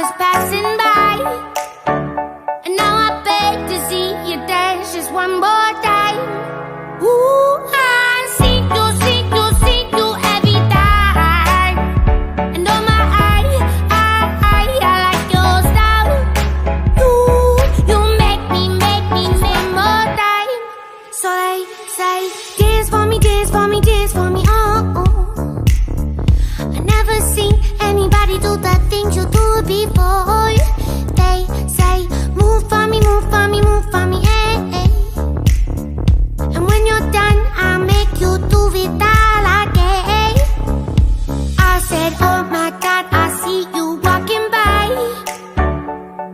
was passing by, and now I beg to see you dance just one more time. Ooh, I see you every time. And oh my, I like your style. You make me more time. So they say, dance for me, dance for me, dance for me, oh. I never seen anybody do the things you do before. They say, move for me, move for me, move for me, hey, hey. And when you're done, I'll make you do it all again. I said, oh my God, I see you walking by.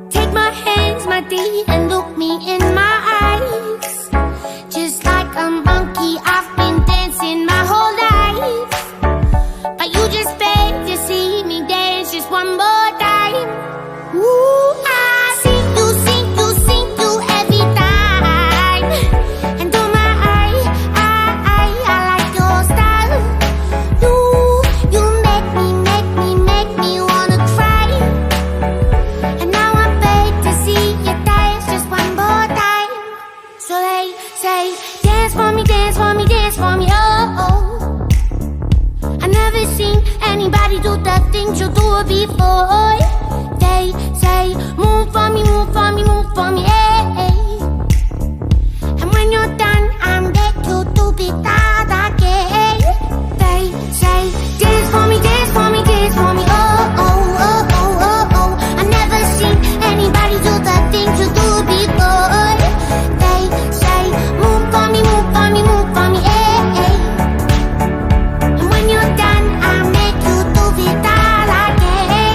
Take my hands, my dear, and look me in my eyes. Just like a monkey, I've been dancing my whole life. But you just beg to see me dance just one more time. Ooh, I see you every time. And oh my, I like your style. You make me wanna cry. And now I beg to see you dance just one more time. So they say, dance for me, dance for me, dance for me, oh. I never seen anybody do the things you do before. They say, move for me, move for me, move for me, hey, hey. And when you're done, I'll make you do it all again. They say, dance for me, dance for me, dance for me, oh, oh, oh, oh, oh, oh. I never seen anybody do the things you do before. They say, move for me, move for me, move for me, hey, hey. And when you're done, I'll make you do it all again.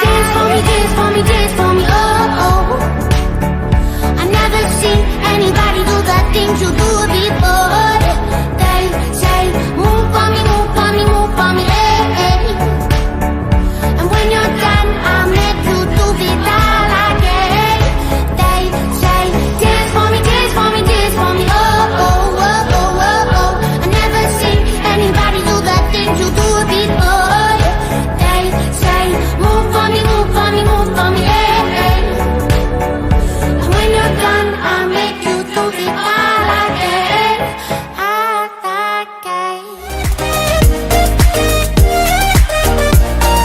Dance for me, dance for me, oh, oh. I never seen anybody do the things you do before. They say, move for me, move for me, move for me, hey, hey. And when you're done, I'll make you do it all again. They say, dance for me, dance for me, dance for me, oh, oh, oh, oh, oh, oh. I never seen anybody do the things you do before. They say, move for me, move for me, move for me, hey, hey. And when you're done, I'll make you do it all again, all again.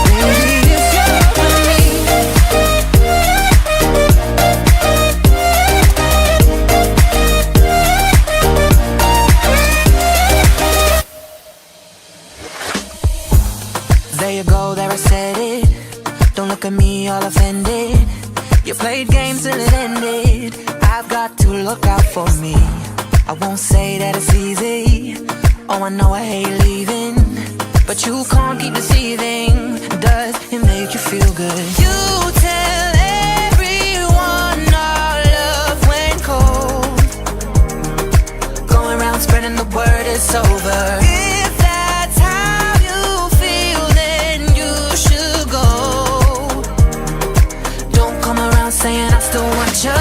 Baby, if you're with me, there you go, there I said it. Don't look at me all offended. You played games till it ended. I've got to look out for me. I won't say that it's easy. Oh, I know I hate leaving, but you can't keep deceiving. Does it make you feel good? You tell everyone our love went cold. Going around spreading the word it's over. If that's how you feel, then you should go. Don't come around saying I still want you.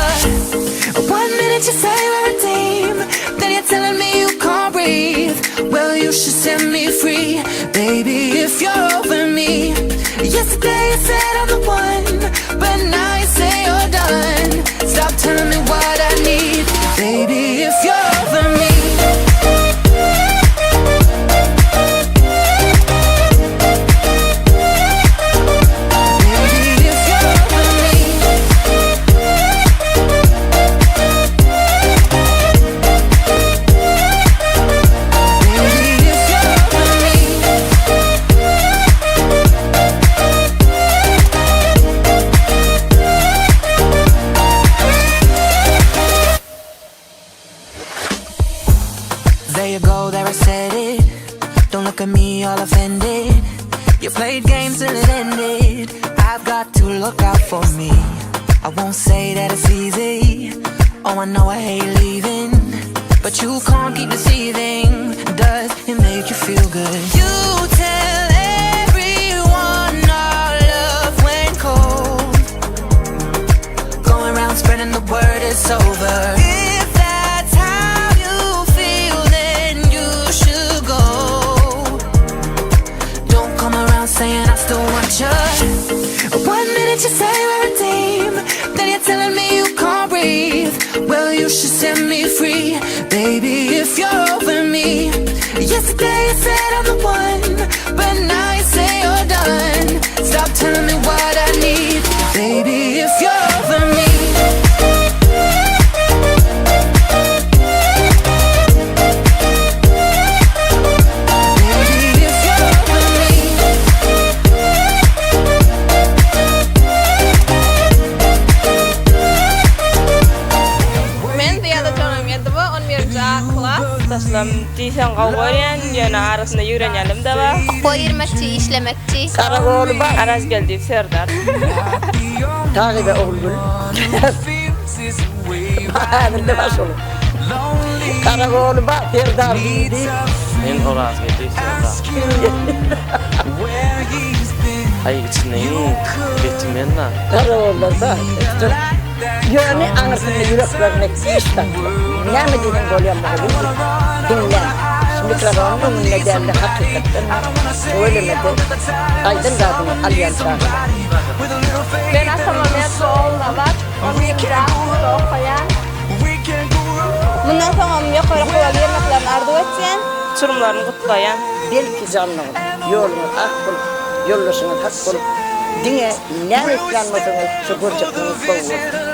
1 minute you say we're a team, then you're telling me you can't breathe. Well, you should set me free, baby, if you're over me. Yesterday you said I'm the one, but now you say you're done. Stop telling me what I need, baby, if you're over me. There you go, there I said it. Don't look at me all offended. You played games till it ended. I've got to look out for me. I won't say that it's easy. Oh, I know I hate leaving, but you can't keep deceiving. Does it make you feel good? You tell everyone our love went cold, going around spreading the word it's over. If that's how you feel, then you should go. Don't come around saying I still want you. One minute you say we're a team, then you're telling me you can't breathe. Well, you should set me free, baby, if you're over me. Yesterday you said I'm the one, but now you say you're done. Stop telling me what I need, baby, if you're over me. Taslam tiysen qawgoyen yana arasında yürenyelim de var. Koyurmakçı, işlemekçi. Karagoğlu bak. Aras geldi Serdar. Takibe oğlum. Bahadır da baş olur. Karagoğlu bak, Serdar giydi. Men Aras geldi Serdar. Ay içinden getimen lan. Karagoğlu bak. Yani anasını yürek vermek işte. Ne mi dedim böyle dinle. Şimdi Karagoğlu'nun ne derdi hakikaten söylemedi. Aydın zaten alyan çağırdı. Ben atamamiyatlı oğluna var. Onu yıkıra, okuyan. Bundan sonra yukarı kola vermeklerini ardu etsen. Uçurumlarını kutlayan. Belki canlığın, yolunu ak bulup, yollaşını hak bulup, dine ne eklenmesiniz, şu burcakınız boğulur.